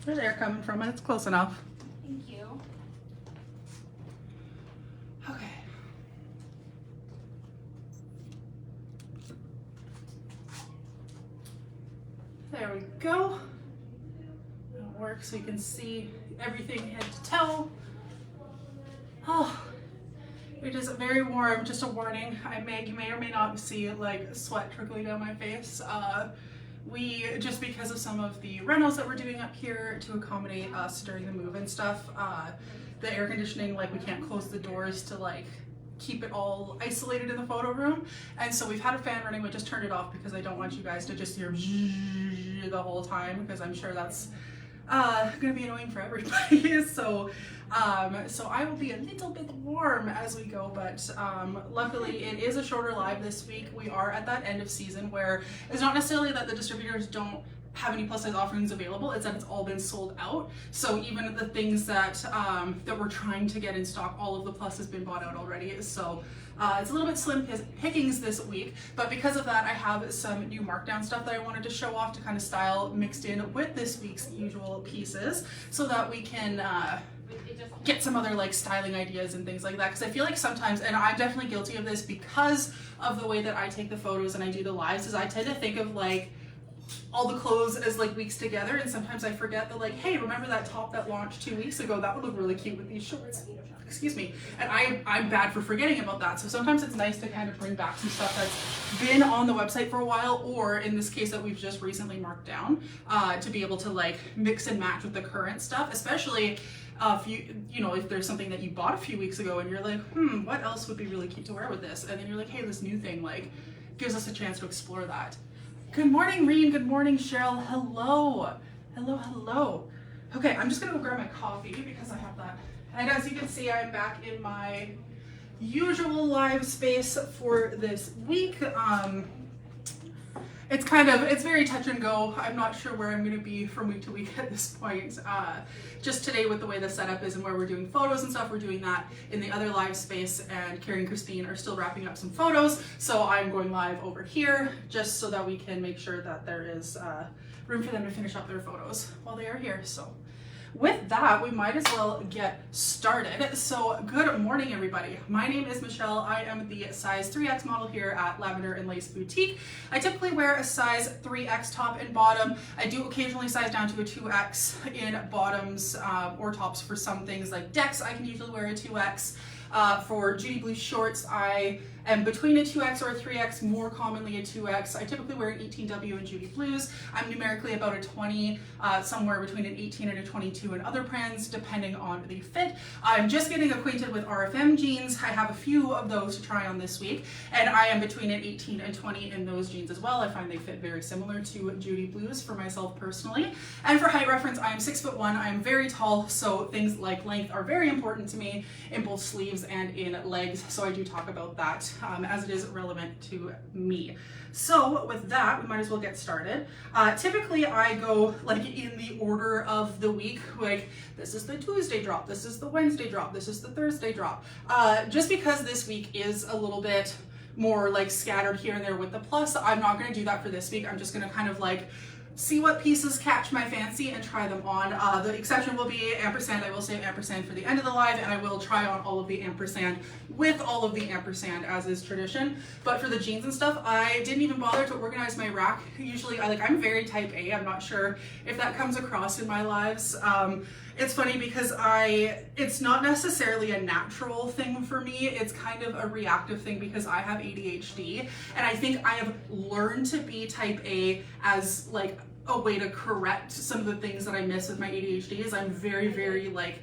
Where's air coming from? It's close enough. Thank you. Okay. There we go. It'll work so you can see everything head to toe. Oh, it is very warm. Just a warning. You may or may not see like sweat trickling down my face. We, just because of some of the rentals that we're doing up here to accommodate us during the move and stuff, the air conditioning, like we can't close the doors to like keep it all isolated in the photo room. And so we've had a fan running, we just turned it off because I don't want you guys to just hear the whole time, because I'm sure that's gonna be annoying for everybody. So I will be a little bit warm as we go, but luckily it is a shorter live this week. We are at that end of season where it's not necessarily that the distributors don't have any plus size offerings available, it's that it's all been sold out. So even the things that that we're trying to get in stock, all of the plus has been bought out already. So it's a little bit slim pickings this week, but because of that I have some new markdown stuff that I wanted to show off to kind of style mixed in with this week's usual pieces, so that we can get some other like styling ideas and things like that. Because I feel like sometimes, and I'm definitely guilty of this because of the way that I take the photos and I do the lives, is I tend to think of like all the clothes as like weeks together, and sometimes I forget that like, hey, remember that top that launched 2 weeks ago? That would look really cute with these shorts. Excuse me. And I'm bad for forgetting about that. So sometimes it's nice to kind of bring back some stuff that's been on the website for a while, or in this case that we've just recently marked down, to be able to like mix and match with the current stuff, especially if you know, if there's something that you bought a few weeks ago and you're like, what else would be really cute to wear with this? And then you're like, hey, this new thing like gives us a chance to explore that. Good morning, Reen. Good morning, Cheryl. Hello. Hello, hello. Okay, I'm just gonna go grab my coffee because I have that. And as you can see, I'm back in my usual live space for this week. It's very touch and go. I'm not sure where I'm gonna be from week to week at this point. Just today with the way the setup is and where we're doing photos and stuff, we're doing that in the other live space, and Carrie and Christine are still wrapping up some photos. So I'm going live over here just so that we can make sure that there is room for them to finish up their photos while they are here. So with that, we might as well get started. So good morning, everybody. My name is Michelle. I am the size 3X model here at Lavender and Lace Boutique. I typically wear a size 3X top and bottom. I do occasionally size down to a 2X in bottoms or tops for some things like decks. I can usually wear a 2X. For Judy Blue shorts, I am between a 2X or a 3X, more commonly a 2X. I typically wear an 18W in Judy Blues. I'm numerically about a 20, somewhere between an 18 and a 22 in other brands, depending on the fit. I'm just getting acquainted with RFM jeans. I have a few of those to try on this week, and I am between an 18 and 20 in those jeans as well. I find they fit very similar to Judy Blues for myself personally. And for height reference, I am 6'1". I am very tall, so things like length are very important to me in both sleeves and in legs, so I do talk about that as it is relevant to me. So with that, we might as well get started. Typically I go like in the order of the week, like this is the Tuesday drop, this is the Wednesday drop, this is the Thursday drop, just because this week is a little bit more like scattered here and there with the plus. I'm not going to do that for this week. I'm just going to kind of like see what pieces catch my fancy and try them on. The exception will be ampersand. I will save ampersand for the end of the live, and I will try on all of the ampersand with all of the ampersand as is tradition. But for the jeans and stuff, I didn't even bother to organize my rack. Usually I'm very type A. I'm not sure if that comes across in my lives. It's funny because it's not necessarily a natural thing for me. It's kind of a reactive thing because I have ADHD, and I think I have learned to be type A as like a way to correct some of the things that I miss with my ADHD. Is I'm very, very like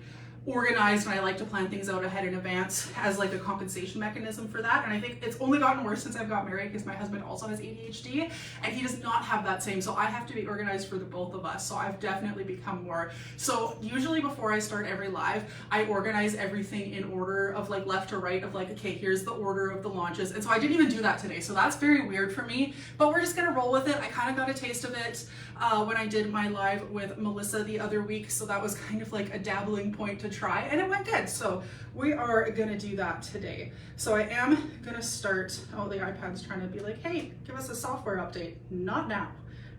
organized, and I like to plan things out ahead in advance as like a compensation mechanism for that. And I think it's only gotten worse since I've got married because my husband also has ADHD and he does not have that same, so I have to be organized for the both of us. So I've definitely become more. So usually before I start every live, I organize everything in order of like left to right of like, okay, here's the order of the launches. And so I didn't even do that today. So that's very weird for me, but we're just gonna roll with it. I kind of got a taste of it when I did my live with Melissa the other week. So that was kind of like a dabbling point to try, and it went good. So we are gonna do that today. So I am gonna start, oh, the iPad's trying to be like, hey, give us a software update. Not now.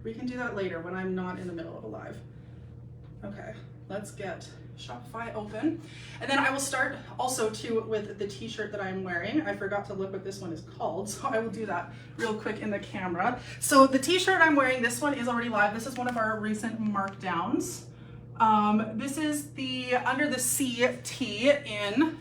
We can do that later when I'm not in the middle of a live. Okay. let's get Shopify open. And then I will start also too with the t-shirt that I'm wearing. I forgot to look what this one is called, so I will do that real quick in the camera. So the t-shirt I'm wearing, this one is already live. This is one of our recent markdowns. This is the Under the Sea tee in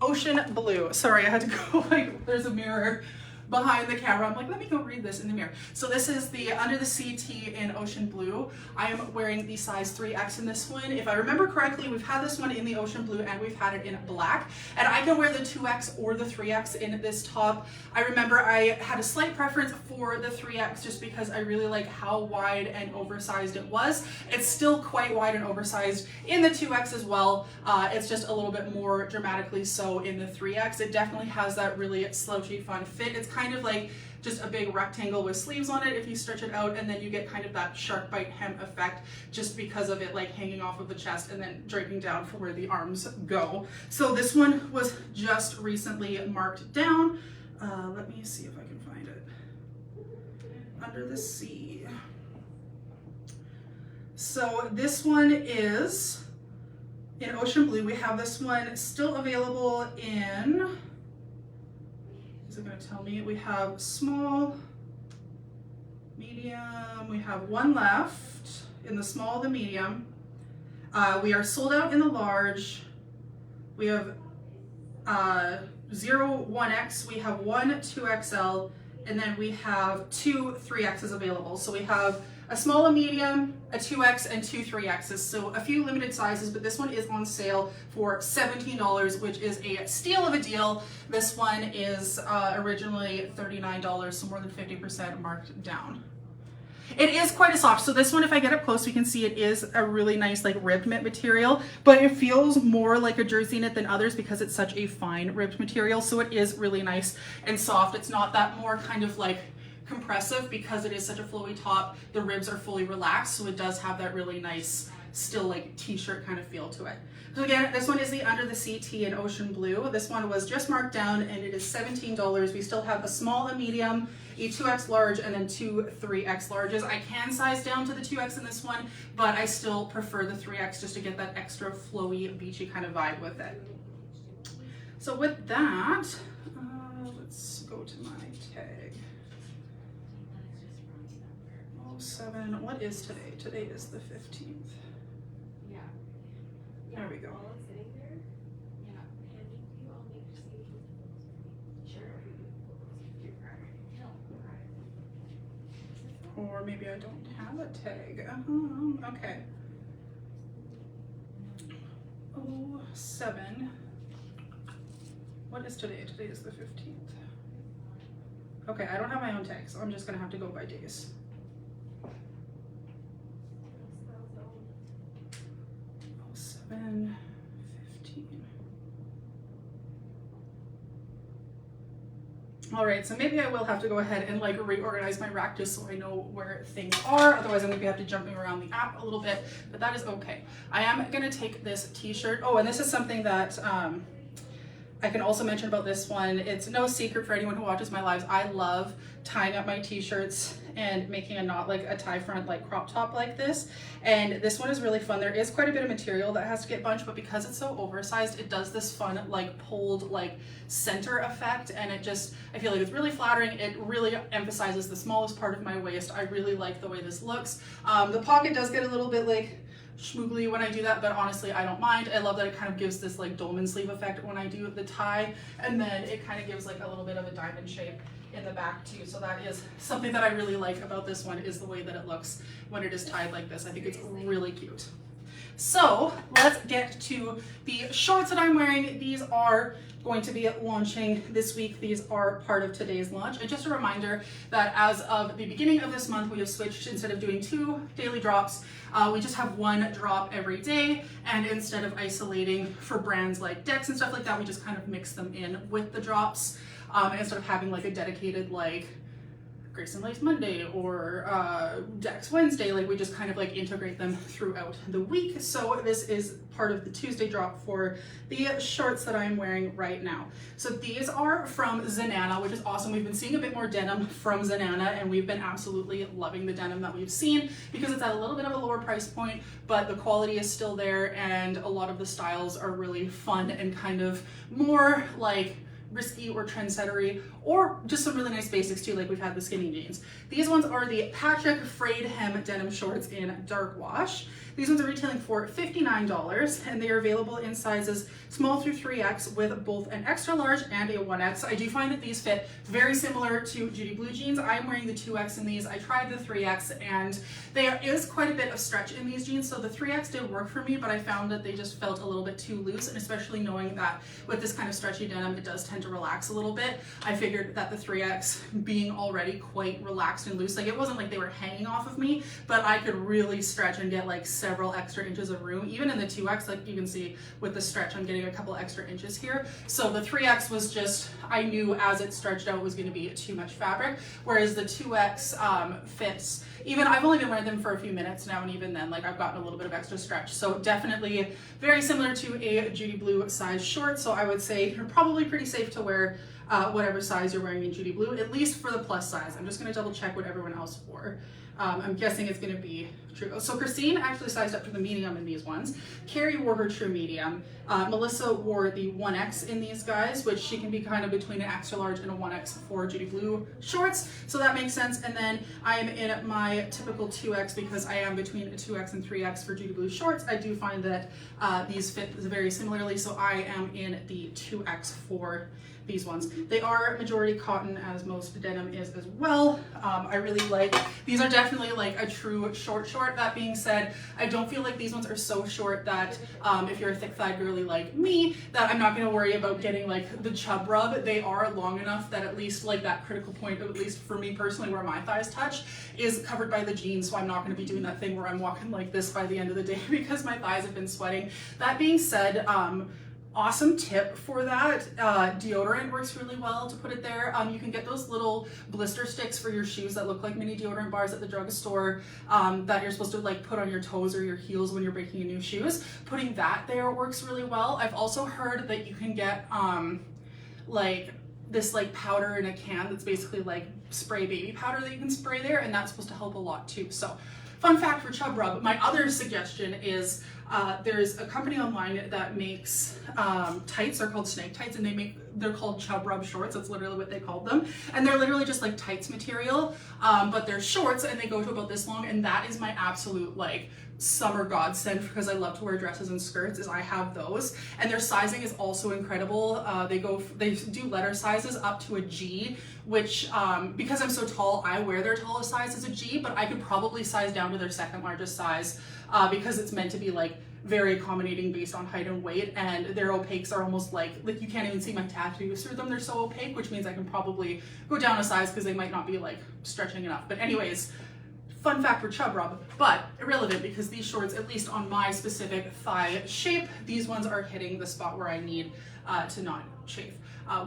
Ocean Blue. Sorry, I had to go, like, there's a mirror behind the camera. I'm like, let me go read this in the mirror. So this is the Under the Sea tee in Ocean Blue. I am wearing the size 3X in this one. If I remember correctly, we've had this one in the Ocean Blue and we've had it in black. And I can wear the 2X or the 3X in this top. I remember I had a slight preference for the 3X just because I really like how wide and oversized it was. It's still quite wide and oversized in the 2X as well. It's just a little bit more dramatically so in the 3X. It definitely has that really slouchy fun fit. It's kind of like just a big rectangle with sleeves on it if you stretch it out, and then you get kind of that shark bite hem effect just because of it like hanging off of the chest and then draping down for where the arms go. So this one was just recently marked down. Let me see if I can find it. Under the Sea. So this one is in Ocean Blue. We have this one still available in, is it going to tell me? We have small, medium, we have one left in the small, the medium. We are sold out in the large. We have 0 1X, we have 1 2XL, and then we have 2 3Xs available. So we have a small, a medium, a 2X, and 2 3Xs. So a few limited sizes, but this one is on sale for $17, which is a steal of a deal. This one is originally $39, so more than 50% marked down. It is quite a soft. So this one, if I get up close, we can see it is a really nice like ribbed knit material, but it feels more like a jersey knit than others because it's such a fine ribbed material. So it is really nice and soft. It's not that more kind of like compressive because it is such a flowy top. The ribs are fully relaxed, so it does have that really nice, still like t-shirt kind of feel to it. So again, this one is the Under the Sea tee in Ocean Blue. This one was just marked down and it is $17. We still have a small, a medium, a 2X large, and then 2 3X larges. I can size down to the 2X in this one, but I still prefer the 3X just to get that extra flowy, beachy kind of vibe with it. So with that, let's go to my tag. 07, what is today? Today is the 15th. There we go. Or maybe I don't have a tag. Okay. 07. What is today? Today is the 15th. Okay, I don't have my own tag, so I'm just gonna have to go by days. 07, 15. All right, so maybe I will have to go ahead and like reorganize my rack just so I know where things are. Otherwise, I'm gonna have to jumping around the app a little bit, but that is okay. I am gonna take this t-shirt. Oh, and this is something that I can also mention about this one. It's no secret for anyone who watches my lives. I love tying up my t-shirts and making a knot, like a tie front, like crop top like this. And this one is really fun. There is quite a bit of material that has to get bunched, but because it's so oversized, it does this fun, like pulled, like center effect. And it just, I feel like it's really flattering. It really emphasizes the smallest part of my waist. I really like the way this looks. The pocket does get a little bit like schmoogly when I do that, but honestly I don't mind. I love that it kind of gives this like dolman sleeve effect when I do the tie, and then it kind of gives like a little bit of a diamond shape in the back too. So that is something that I really like about this one, is the way that it looks when it is tied like this. I think it's really cute. So let's get to the shorts that I'm wearing. These are going to be launching this week. These are part of today's launch. And just a reminder that as of the beginning of this month, we have switched, instead of doing 2 daily drops, we just have 1 drop every day. And instead of isolating for brands like Dex and stuff like that, we just kind of mix them in with the drops. Instead of having like a dedicated like Grayson Lace Monday or Dex Wednesday. Like we just kind of like integrate them throughout the week. So this is part of the Tuesday drop for the shorts that I'm wearing right now. So these are from Zenana, which is awesome. We've been seeing a bit more denim from Zenana, and we've been absolutely loving the denim that we've seen because it's at a little bit of a lower price point, but the quality is still there, and a lot of the styles are really fun and kind of more like risky or trendsettery, or just some really nice basics too, like we've had the skinny jeans. These ones are the Patrick frayed hem denim shorts in dark wash. These ones are retailing for $59, and they are available in sizes small through 3X with both an extra large and a 1X. I do find that these fit very similar to Judy Blue jeans. I'm wearing the 2X in these. I tried the 3X, and there is quite a bit of stretch in these jeans, so the 3X did work for me, but I found that they just felt a little bit too loose, and especially knowing that with this kind of stretchy denim, it does tend to relax a little bit. I figured that the 3X being already quite relaxed and loose, like it wasn't like they were hanging off of me, but I could really stretch and get like several extra inches of room. Even in the 2X, like you can see with the stretch, I'm getting a couple extra inches here. So the 3X was just, I knew as it stretched out was going to be too much fabric, whereas the 2X fits, even I've only been wearing them for a few minutes now, and even then like I've gotten a little bit of extra stretch. So definitely very similar to a Judy Blue size short. So I would say you're probably pretty safe to wear whatever size you're wearing in Judy Blue, at least for the plus size. I'm just going to double check what everyone else wore. I'm guessing it's going to be true. So Christine actually sized up to the medium in these ones. Carrie wore her true medium. Melissa wore the 1X in these guys, which she can be kind of between an extra large and a 1X for Judy Blue shorts. So that makes sense. And then I am in my typical 2X because I am between a 2X and 3X for Judy Blue shorts. I do find that these fit very similarly. So I am in the 2X for these ones. They are majority cotton, as most denim is as well. I really like, these are definitely like a true short. That being said, I don't feel like these ones are so short that if you're a thick thighed girly like me, that I'm not going to worry about getting like the chub rub. They are long enough that at least like that critical point, at least for me personally, where my thighs touch is covered by the jeans. So I'm not going to be doing that thing where I'm walking like this by the end of the day because my thighs have been sweating. That being said, awesome tip for that. Deodorant works really well to put it there. You can get those little blister sticks for your shoes that look like mini deodorant bars at the drugstore that you're supposed to like put on your toes or your heels when you're breaking new shoes. Putting that there works really well. I've also heard that you can get like this like powder in a can that's basically like spray baby powder that you can spray there, and that's supposed to help a lot too. So fun fact for chub rub, my other suggestion is there's a company online that makes tights. They're called Snake Tights, and they're called chub rub shorts. That's literally what they called them. And they're literally just like tights material, but they're shorts and they go to about this long. And that is my absolute like summer godsend because I love to wear dresses and skirts, is I have those. And their sizing is also incredible. They do letter sizes up to a G, which because I'm so tall, I wear their tallest size as a G, but I could probably size down to their second largest size because it's meant to be like very accommodating based on height and weight, and their opaques are almost like you can't even see my tattoos through them. They're so opaque, which means I can probably go down a size because they might not be like stretching enough. But anyways, fun fact for chub rub, but irrelevant because these shorts, at least on my specific thigh shape, these ones are hitting the spot where I need to not chafe.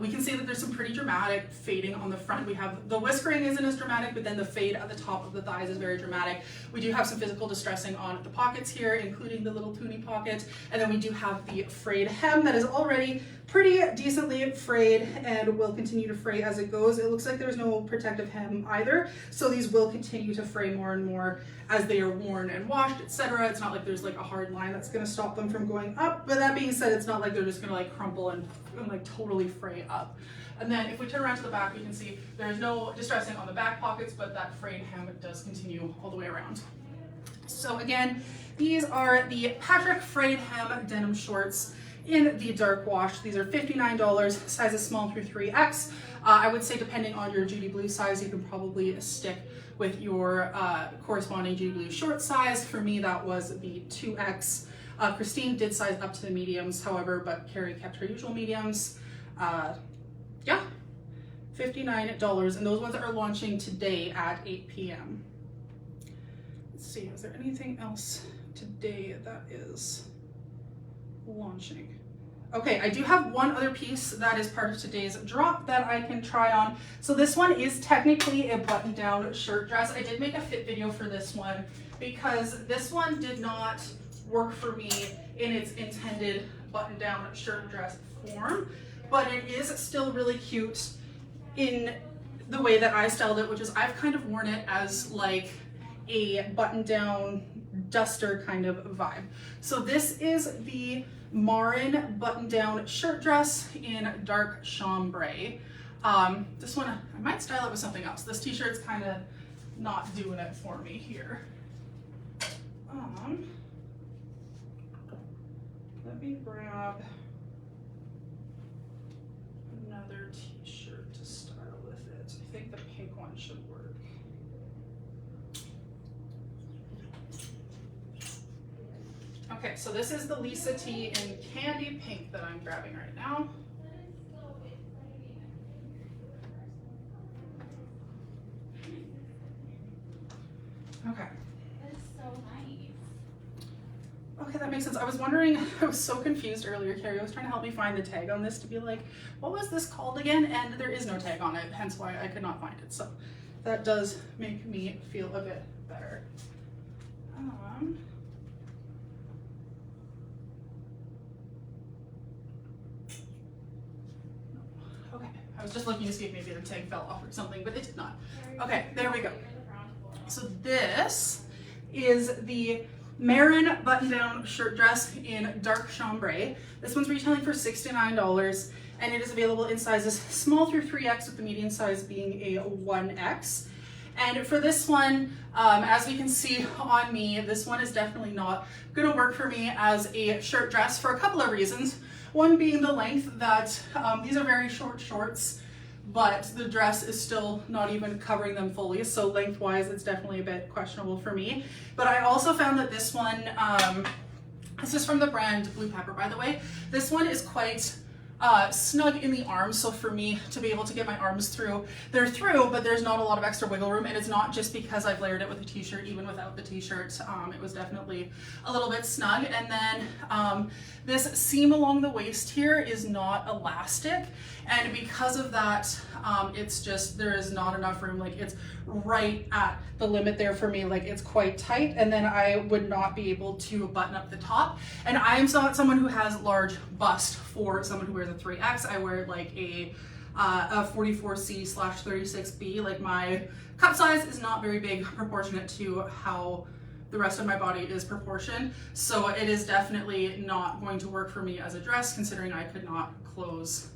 We can see that there's some pretty dramatic fading on the front. We have the whiskering isn't as dramatic, but then the fade at the top of the thighs is very dramatic. We do have some physical distressing on the pockets here, including the little toonie pocket. And then we do have the frayed hem that is already pretty decently frayed and will continue to fray as it goes. It looks like there's no protective hem either, so these will continue to fray more and more as they are worn and washed, etc. It's not like there's like a hard line that's going to stop them from going up, but that being said, it's not like they're just going to like crumple and like totally fray up. And then if we turn around to the back, we can see there's no distressing on the back pockets, but that frayed hem does continue all the way around. So again, these are the Patrick frayed hem denim shorts in the dark wash. These are $59, sizes small through 3X. I would say depending on your Judy Blue size, you can probably stick with your corresponding Judy Blue short size. For me, that was the 2X. Christine did size up to the mediums, however, but Carrie kept her usual mediums. Yeah, $59, and those ones are launching today at 8 p.m. Let's see, is there anything else today that is launching? Okay, I do have one other piece that is part of today's drop that I can try on. So this one is technically a button-down shirt dress. I did make a fit video for this one because this one did not work for me in its intended button-down shirt dress form, but it is still really cute in the way that I styled it, which is I've kind of worn it as like a button-down duster kind of vibe. So this is the Marin button-down shirt dress in dark chambray. This one, I might style it with something else. This t-shirt's kind of not doing it for me here. Let me grab another t-shirt to style with it. I think the pink one should work. Okay, so this is the Lisa T in candy pink that I'm grabbing right now. Okay. That is so nice. Okay, that makes sense. I was wondering, I was so confused earlier. Carrie was trying to help me find the tag on this to be like, what was this called again? And there is no tag on it, hence why I could not find it. So that does make me feel a bit better. Okay, I was just looking to see if maybe the tag fell off or something, but it did not. Okay, there we go. So this is the Marin button-down shirt dress in dark chambray. This one's retailing for $69, and it is available in sizes small through 3X, with the medium size being a 1X. And for this one, as we can see on me, this one is definitely not going to work for me as a shirt dress for a couple of reasons. One being the length, that these are very short shorts, but the dress is still not even covering them fully. So lengthwise, it's definitely a bit questionable for me. But I also found that this one, this is from the brand Blue Pepper, by the way. This one is quite snug in the arms, so for me to be able to get my arms through, they're through, but there's not a lot of extra wiggle room, and it's not just because I've layered it with a t-shirt. Even without the t-shirt, it was definitely a little bit snug. And then this seam along the waist here is not elastic, and because of that, it's just, there is not enough room. Like, it's right at the limit there for me. Like, it's quite tight, and then I would not be able to button up the top. And I am not someone who has large bust for someone who wears a 3X. I wear like a 44C/36B. Like, my cup size is not very big proportionate to how the rest of my body is proportioned. So it is definitely not going to work for me as a dress, considering I could not close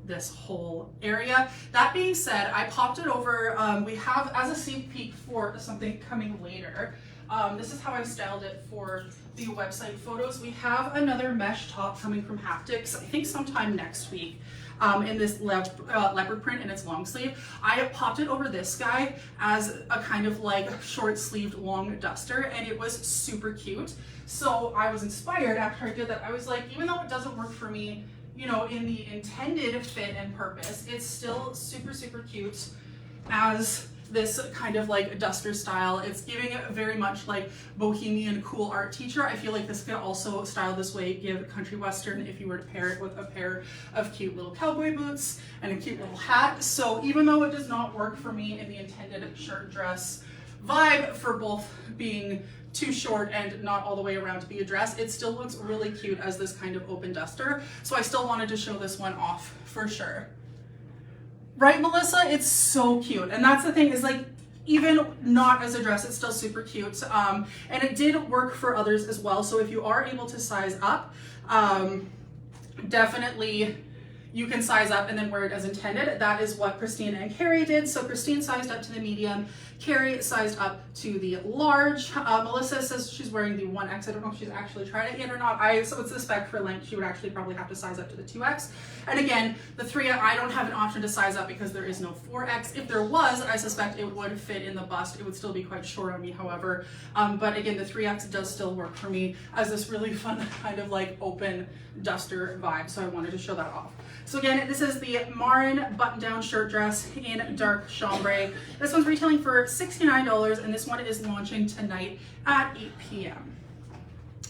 this whole area. That being said, I popped it over. We have, as a sneak peek for something coming later, this is how I styled it for the website photos. We have another mesh top coming from Haptics, I think sometime next week, in this leopard print, and it's long sleeve. I popped it over this guy as a kind of like short sleeved long duster, and it was super cute. So I was inspired after I did that. I was like, even though it doesn't work for me, you know, in the intended fit and purpose, it's still super, super cute as this kind of like duster style. It's giving it very much like bohemian cool art teacher. I feel like this could also, style this way, give country western if you were to pair it with a pair of cute little cowboy boots and a cute little hat. So even though it does not work for me in the intended shirt dress vibe, for both being too short and not all the way around to be a dress, it still looks really cute as this kind of open duster. So I still wanted to show this one off for sure. Right, Melissa? It's so cute. And that's the thing, is like, even not as a dress, it's still super cute. And it did work for others as well. So if you are able to size up, definitely you can size up and then wear it as intended. That is what Christine and Carrie did. So Christine sized up to the medium, Carrie sized up to the large. Melissa says she's wearing the 1X. I don't know if she's actually tried it yet or not. So it's the spec for length. She would actually probably have to size up to the 2X. And again, the 3X, I don't have an option to size up because there is no 4X. If there was, I suspect it would fit in the bust. It would still be quite short on me, however. But again, the 3X does still work for me as this really fun kind of like open duster vibe. So I wanted to show that off. So again, this is the Marin button-down shirt dress in dark chambray. This one's retailing for $69, and this one is launching tonight at 8 p.m.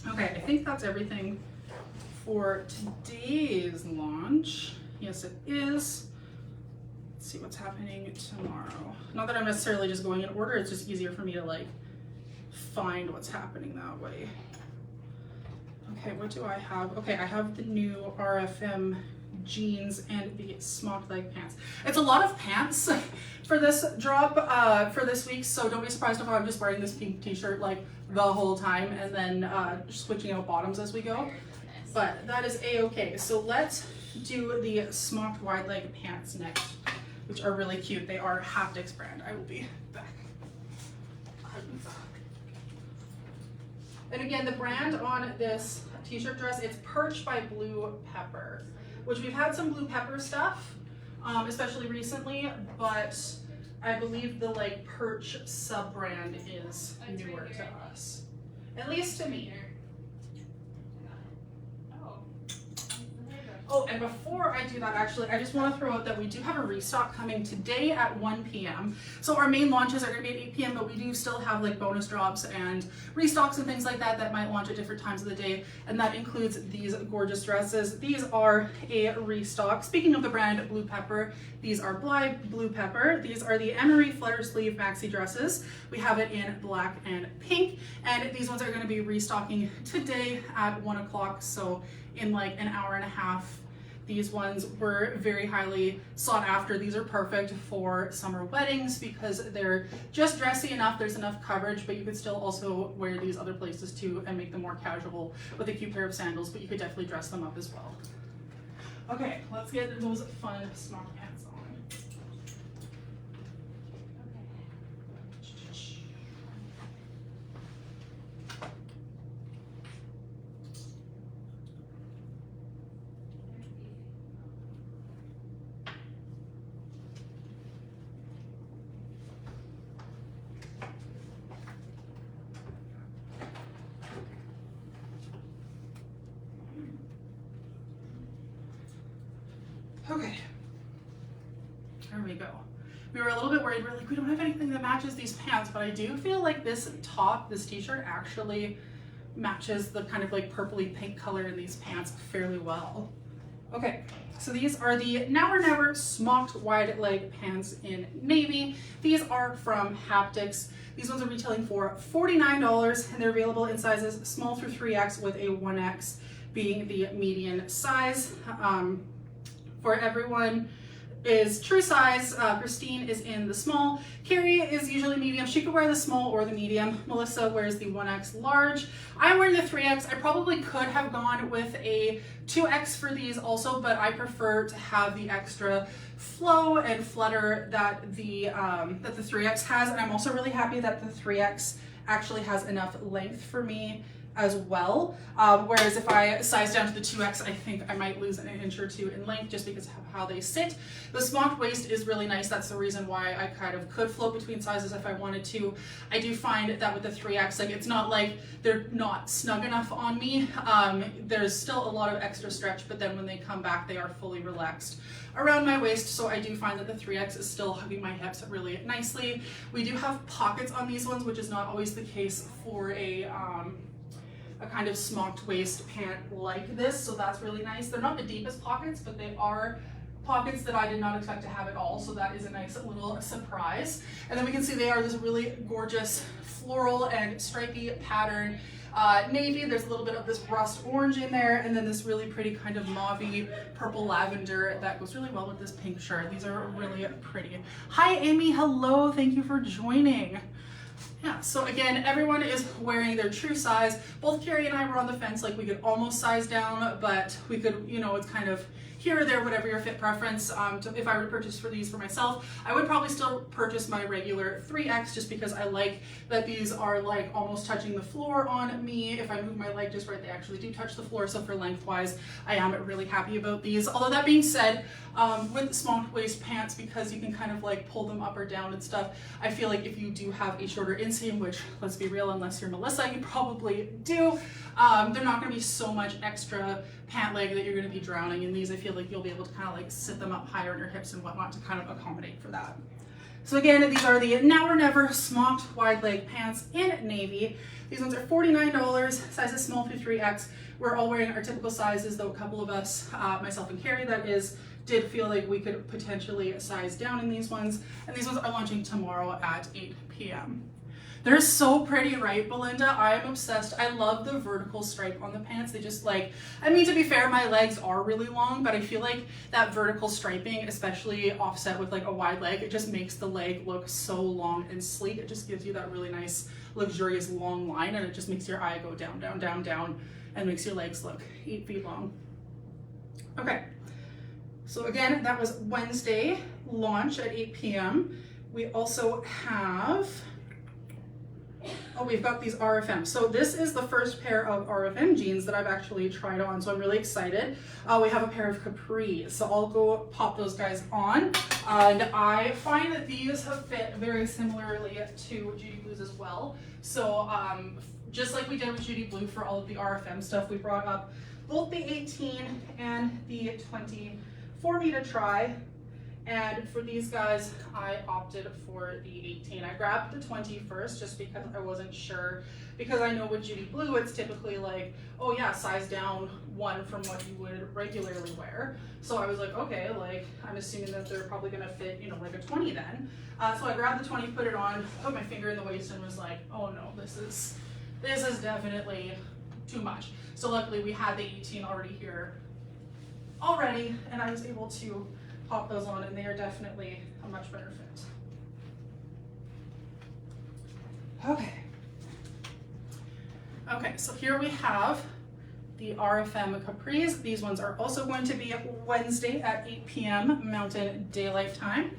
Okay, I think that's everything for today's launch. Yes, it is. Let's see what's happening tomorrow. Not that I'm necessarily just going in order, it's just easier for me to like find what's happening that way. Okay, what do I have? Okay, I have the new RFM jeans and the smocked leg pants. It's a lot of pants for this drop for this week, so don't be surprised if I'm just wearing this pink t-shirt like the whole time and then switching out bottoms as we go. But that is a-okay. So let's do the smocked wide leg pants next, which are really cute. They are Haptics brand. I will be back. And again, the brand on this t-shirt dress, it's Perch by Blue Pepper, which we've had some Blue Pepper stuff, especially recently, but I believe the like Perch sub-brand is newer to us, at least to me. Oh, and before I do that, actually, I just want to throw out that we do have a restock coming today at 1 p.m. So our main launches are going to be at 8 p.m., but we do still have like bonus drops and restocks and things like that that might launch at different times of the day, and that includes these gorgeous dresses. These are a restock. Speaking of the brand Blue Pepper, these are Blue Pepper. These are the Emery flutter sleeve maxi dresses. We have it in black and pink, and these ones are going to be restocking today at 1 o'clock. So in like an hour and a half. These ones were very highly sought after. These are perfect for summer weddings because they're just dressy enough, there's enough coverage, but you could still also wear these other places too and make them more casual with a cute pair of sandals, but you could definitely dress them up as well. Okay, let's get those fun smock pants on. Okay, there we go. We were a little bit worried, we're like, we don't have anything that matches these pants, but I do feel like this top, this t-shirt actually matches the kind of like purpley pink color in these pants fairly well. Okay, so these are the Now or Never smocked wide leg pants in navy. These are from Haptics. These ones are retailing for $49 and they're available in sizes small through 3X with a 1X being the median size. For everyone is true size. Christine is in the small. Carrie is usually medium. She could wear the small or the medium. Melissa wears the 1X large. I'm wearing the 3X. I probably could have gone with a 2X for these also, but I prefer to have the extra flow and flutter that the 3X has. And I'm also really happy that the 3X actually has enough length for me as well, whereas if I size down to the 2X, I think I might lose an inch or two in length just because of how they sit. The smocked waist is really nice. That's the reason why I kind of could float between sizes if I wanted to. I do find that with the 3X, like it's not like they're not snug enough on me. There's still a lot of extra stretch, but then when they come back, they are fully relaxed around my waist, so I do find that the 3X is still hugging my hips really nicely. We do have pockets on these ones, which is not always the case for a kind of smocked waist pant like this, so that's really nice. They're not the deepest pockets, but they are pockets that I did not expect to have at all, so that is a nice little surprise. And then we can see they are this really gorgeous floral and stripy pattern. Navy, there's a little bit of this rust orange in there, and then this really pretty kind of mauve-y purple lavender that goes really well with this pink shirt. These are really pretty. Hi Amy, hello, thank you for joining. Yeah, so again, everyone is wearing their true size. Both Carrie and I were on the fence, like we could almost size down, but we could, you know, it's kind of here or there, whatever your fit preference. If I were to purchase for these for myself, I would probably still purchase my regular 3X just because I like that these are like almost touching the floor on me. If I move my leg just right, they actually do touch the floor. So for lengthwise, I am really happy about these. Although that being said, with smocked waist pants, because you can kind of like pull them up or down and stuff, I feel like if you do have a shorter inseam, which let's be real, unless you're Melissa, you probably do, they're not going to be so much extra pant leg that you're going to be drowning in these. I feel like you'll be able to kind of like sit them up higher in your hips and whatnot to kind of accommodate for that. So again, these are the Now or Never smocked wide leg pants in navy. These ones are $49, sizes small through 3X. We're all wearing our typical sizes, though a couple of us, myself and Carrie that is, did feel like we could potentially size down in these ones. And these ones are launching tomorrow at 8 p.m. They're so pretty, right, Belinda? I am obsessed. I love the vertical stripe on the pants. They just like, I mean, to be fair, my legs are really long, but I feel like that vertical striping, especially offset with like a wide leg, it just makes the leg look so long and sleek. It just gives you that really nice, luxurious long line, and it just makes your eye go down, down, down, down, and makes your legs look 8 feet long. Okay, so again, that was Wednesday launch at 8 p.m. We also have, oh, we've got these RFM. So this is the first pair of RFM jeans that I've actually tried on, so I'm really excited. We have a pair of capris, so I'll go pop those guys on. And I find that these have fit very similarly to Judy Blues as well. So just like we did with Judy Blue for all of the RFM stuff, we brought up both the 18 and the 20 for me to try. And for these guys, I opted for the 18. I grabbed the 20 first just because I wasn't sure, because I know with Judy Blue, it's typically like, oh yeah, size down one from what you would regularly wear. So I was like, okay, like I'm assuming that they're probably gonna fit, you know, like a 20 then. So I grabbed the 20, put it on, put my finger in the waist and was like, oh no, this is definitely too much. So luckily we had the 18 already here already, and I was able to pop those on, and they are definitely a much better fit. Okay, so here we have the RFM capris. These ones are also going to be Wednesday at 8 p.m. Mountain Daylight Time.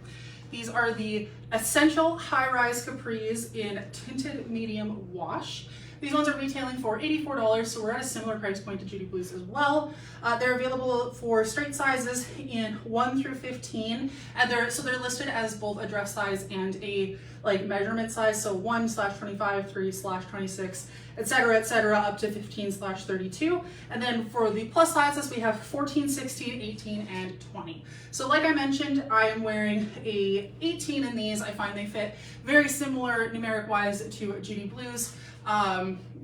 These are the Essential High-Rise Capris in Tinted Medium Wash. These ones are retailing for $84, so we're at a similar price point to Judy Blues as well. They're available for straight sizes in 1 through 15, and they're listed as both a dress size and a like measurement size, so 1/25, 3/26, etc., up to 15/32. And then for the plus sizes, we have 14, 16, 18, and 20. So like I mentioned, I am wearing a 18 in these. I find they fit very similar numeric-wise to Judy Blues.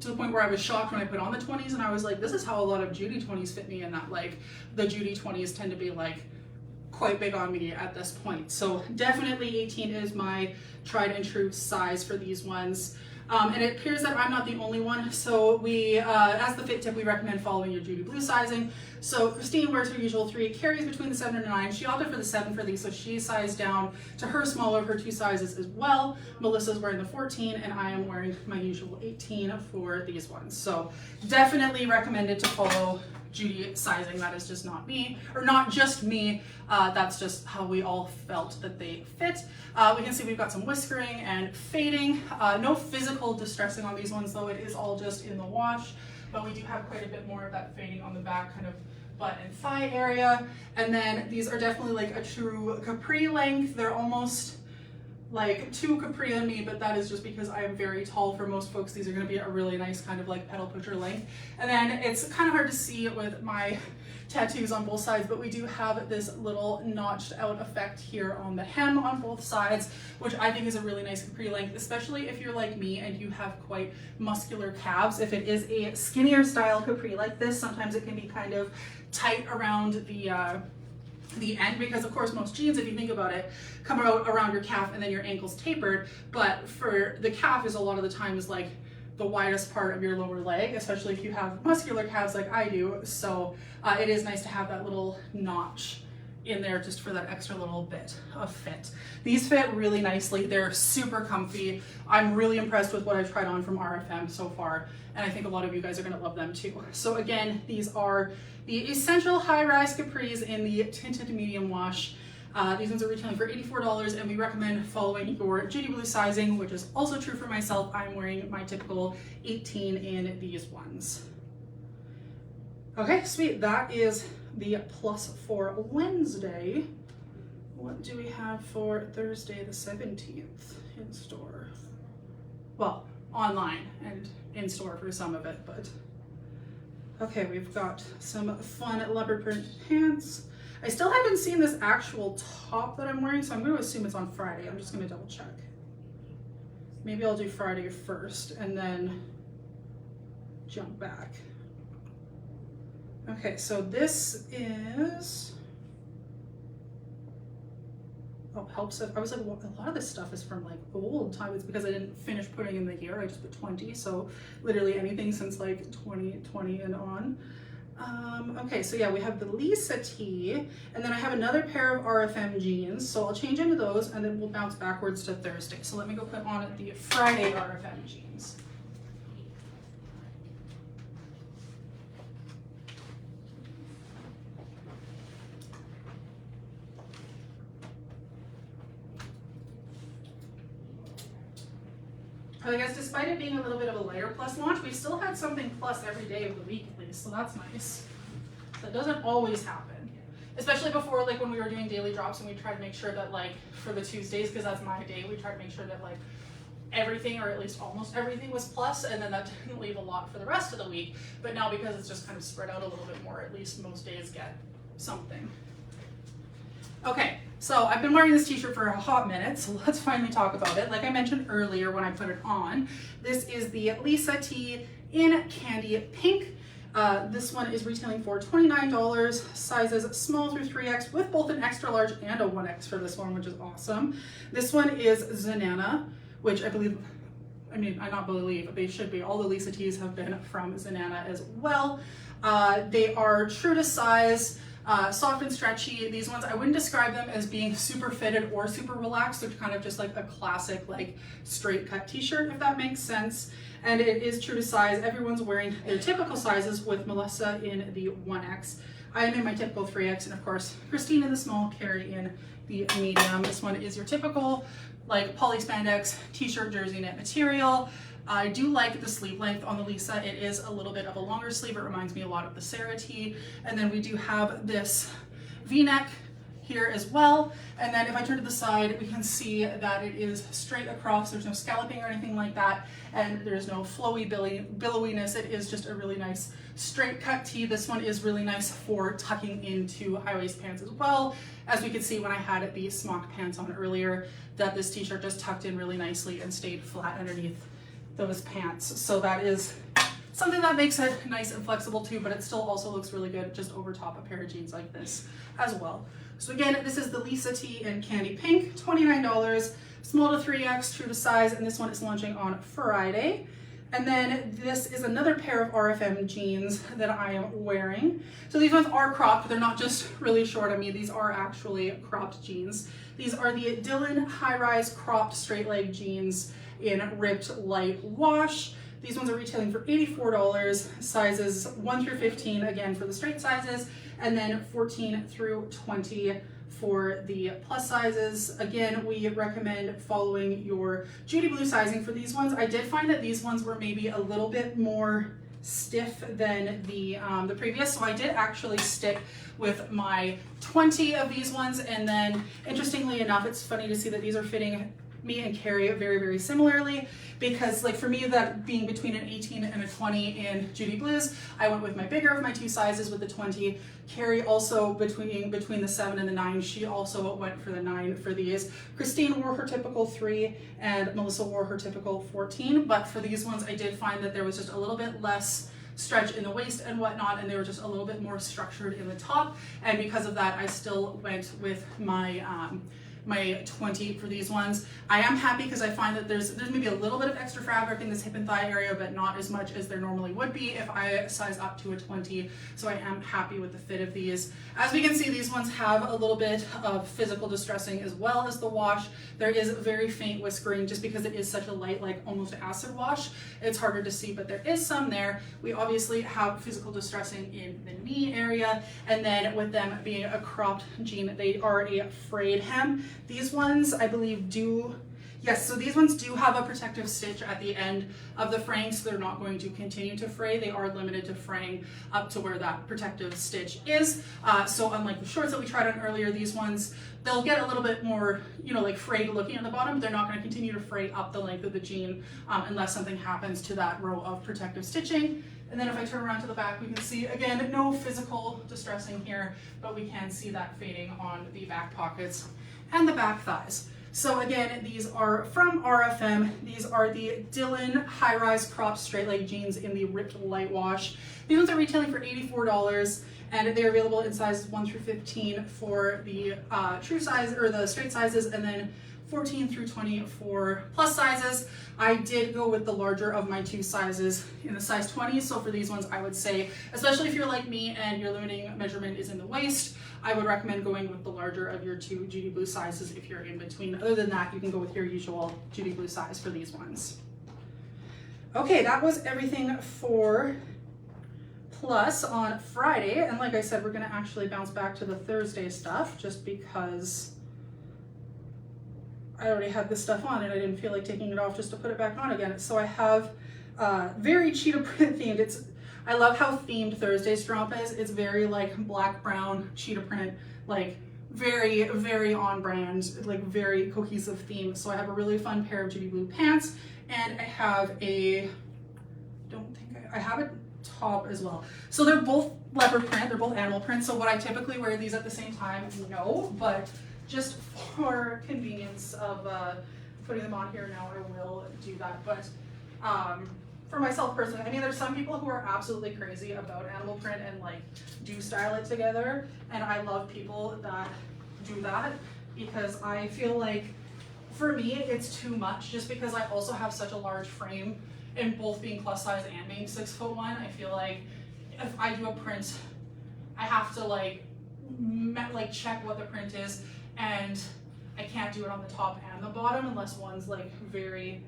To the point where I was shocked when I put on the 20s, and I was like, this is how a lot of Judy 20s fit me, in that like the Judy 20s tend to be like quite big on me at this point. So definitely 18 is my tried and true size for these ones. And it appears that I'm not the only one. So we, as the fit tip, we recommend following your Judy Blue sizing. So Christine wears her usual 3, carries between the 7 and 9. She opted for the 7 for these, so she sized down to her smaller, her 2 sizes as well. Melissa's wearing the 14, and I am wearing my usual 18 for these ones. So definitely recommended to follow Judy sizing. That is just not me, or not just me. That's just how we all felt that they fit. We can see we've got some whiskering and fading. No physical distressing on these ones, though. It is all just in the wash, but we do have quite a bit more of that fading on the back, kind of butt and thigh area. And then these are definitely like a true capri length. They're almost like too capri on me, but that is just because I am very tall. For most folks, these are going to be a really nice kind of like pedal pusher length. And then it's kind of hard to see with my tattoos on both sides, but we do have this little notched out effect here on the hem on both sides, which I think is a really nice capri length, especially if you're like me and you have quite muscular calves. If it is a skinnier style capri like this, sometimes it can be kind of tight around the end, because of course most jeans, if you think about it, come out around your calf and then your ankle's tapered, but for the calf is a lot of the times like the widest part of your lower leg, especially if you have muscular calves like I do. So it is nice to have that little notch in there just for that extra little bit of fit. These fit really nicely. They're super comfy. I'm really impressed with what I've tried on from RFM so far, and I think a lot of you guys are gonna love them too. So again, these are the Essential High-Rise Capris in the Tinted Medium Wash. These ones are retailing for $84, and we recommend following your Judy Blue sizing, which is also true for myself. I'm wearing my typical 18 in these ones. Okay, sweet. That is the plus for Wednesday. What do we have for Thursday the 17th in store? Well, online and in store for some of it, but okay, we've got some fun leopard print pants. I still haven't seen this actual top that I'm wearing, so I'm going to assume it's on Friday. I'm just going to double check. Maybe I'll do Friday first and then jump back. Okay, so this is, oh, helps if, I was like, well, a lot of this stuff is from like old time. It's because I didn't finish putting in the year. I just put 20, so literally anything since like 2020 and on. Okay, so yeah, we have the Lisa tee, and then I have another pair of RFM jeans, so I'll change into those and then we'll bounce backwards to Thursday. So let me go put on the Friday RFM jeans. I guess despite it being a little bit of a lighter plus launch, we still had something plus every day of the week at least, so that's nice. That doesn't always happen, especially before, like when we were doing daily drops and we tried to make sure that like for the Tuesdays, because that's my day, we tried to make sure that like everything, or at least almost everything, was plus, and then that didn't leave a lot for the rest of the week. But now because it's just kind of spread out a little bit more, at least most days get something. Okay, so I've been wearing this t-shirt for a hot minute, so let's finally talk about it. Like I mentioned earlier when I put it on, this is the Lisa tee in candy pink. This one is retailing for $29, sizes small through 3X, with both an extra large and a 1X for this one, which is awesome. This one is Zenana, which I believe, I not believe, they should be. All the Lisa tees have been from Zenana as well. They are true to size. Soft and stretchy. These ones, I wouldn't describe them as being super fitted or super relaxed. They're kind of just like a classic, like straight cut t-shirt, if that makes sense. And it is true to size. Everyone's wearing their typical sizes, with Melissa in the 1X. I am in my typical 3X, and of course, Christine in the small, Carrie in the medium. This one is your typical like poly spandex t-shirt jersey knit material. I do like the sleeve length on the Lisa. It is a little bit of a longer sleeve. It reminds me a lot of the Sarah tee. And then we do have this V-neck here as well. And then if I turn to the side, we can see that it is straight across. There's no scalloping or anything like that. And there's no flowy billowiness. It is just a really nice straight cut tee. This one is really nice for tucking into high-waist pants as well. As we could see when I had the smock pants on earlier, that this t-shirt just tucked in really nicely and stayed flat underneath those pants. So that is something that makes it nice and flexible too, but it still also looks really good just over top a pair of jeans like this as well. So again, this is the Lisa tee in candy pink, $29, small to 3X, true to size, and this one is launching on Friday. And then this is another pair of RFM jeans that I am wearing. So these ones are cropped, they're not just really short. I mean, these are actually cropped jeans. These are the Dylan High Rise cropped straight leg jeans in ripped light wash. These ones are retailing for $84, sizes 1 through 15, again for the straight sizes, and then 14 through 20 for the plus sizes. Again, we recommend following your Judy Blue sizing for these ones. I did find that these ones were maybe a little bit more stiff than the previous, so I did actually stick with my 20 of these ones. And then interestingly enough, it's funny to see that these are fitting me and Carrie very, very similarly, because like for me, that being between an 18 and a 20 in Judy Blues, I went with my bigger of my two sizes with the 20. Carrie also between the 7 and the 9, she also went for the 9 for these. Christine wore her typical 3 and Melissa wore her typical 14, but for these ones I did find that there was just a little bit less stretch in the waist and whatnot, and they were just a little bit more structured in the top, and because of that I still went with my my 20 for these ones. I am happy because I find that there's maybe a little bit of extra fabric in this hip and thigh area, but not as much as there normally would be if I size up to a 20. So I am happy with the fit of these. As we can see, these ones have a little bit of physical distressing as well as the wash. There is very faint whiskering just because it is such a light, like almost acid wash. It's harder to see, but there is some there. We obviously have physical distressing in the knee area, and then with them being a cropped jean, they are a frayed hem. These ones, I believe, yes, so these ones do have a protective stitch at the end of the fraying, so they're not going to continue to fray. They are limited to fraying up to where that protective stitch is. So unlike the shorts that we tried on earlier, these ones, they'll get a little bit more, like frayed looking at the bottom, but they're not going to continue to fray up the length of the jean unless something happens to that row of protective stitching. And then if I turn around to the back, we can see, again, no physical distressing here, but we can see that fading on the back pockets and the back thighs. So again, these are from RFM. These are the Dylan High Rise Crop Straight Leg Jeans in the Ripped Light Wash. These ones are retailing for $84, and they're available in sizes 1 through 15 for the true size, or the straight sizes, and then 14 through 20 for plus sizes. I did go with the larger of my two sizes in the size 20, so for these ones I would say, especially if you're like me and your limiting measurement is in the waist, I would recommend going with the larger of your two Judy Blue sizes if you're in between. Other than that, you can go with your usual Judy Blue size for these ones. Okay, that was everything for Plus on Friday, and like I said, we're gonna actually bounce back to the Thursday stuff just because I already had this stuff on and I didn't feel like taking it off just to put it back on again. So I have very cheetah print themed. I love how themed Thursday's drop is. It's very like black, brown, cheetah print, like very, very on brand, like very cohesive theme. So I have a really fun pair of Judy Blue pants, and I have a, I have a top as well. So they're both leopard print, they're both animal print. So would I typically wear these at the same time? No, but just for convenience of putting them on here now, I will do that. But for myself personally, I mean, there's some people who are absolutely crazy about animal print and like do style it together, and I love people that do that because I feel like for me it's too much, just because I also have such a large frame, and both being plus size and being 6'1", I feel like if I do a print, I have to like check what the print is, and I can't do it on the top and the bottom unless one's like very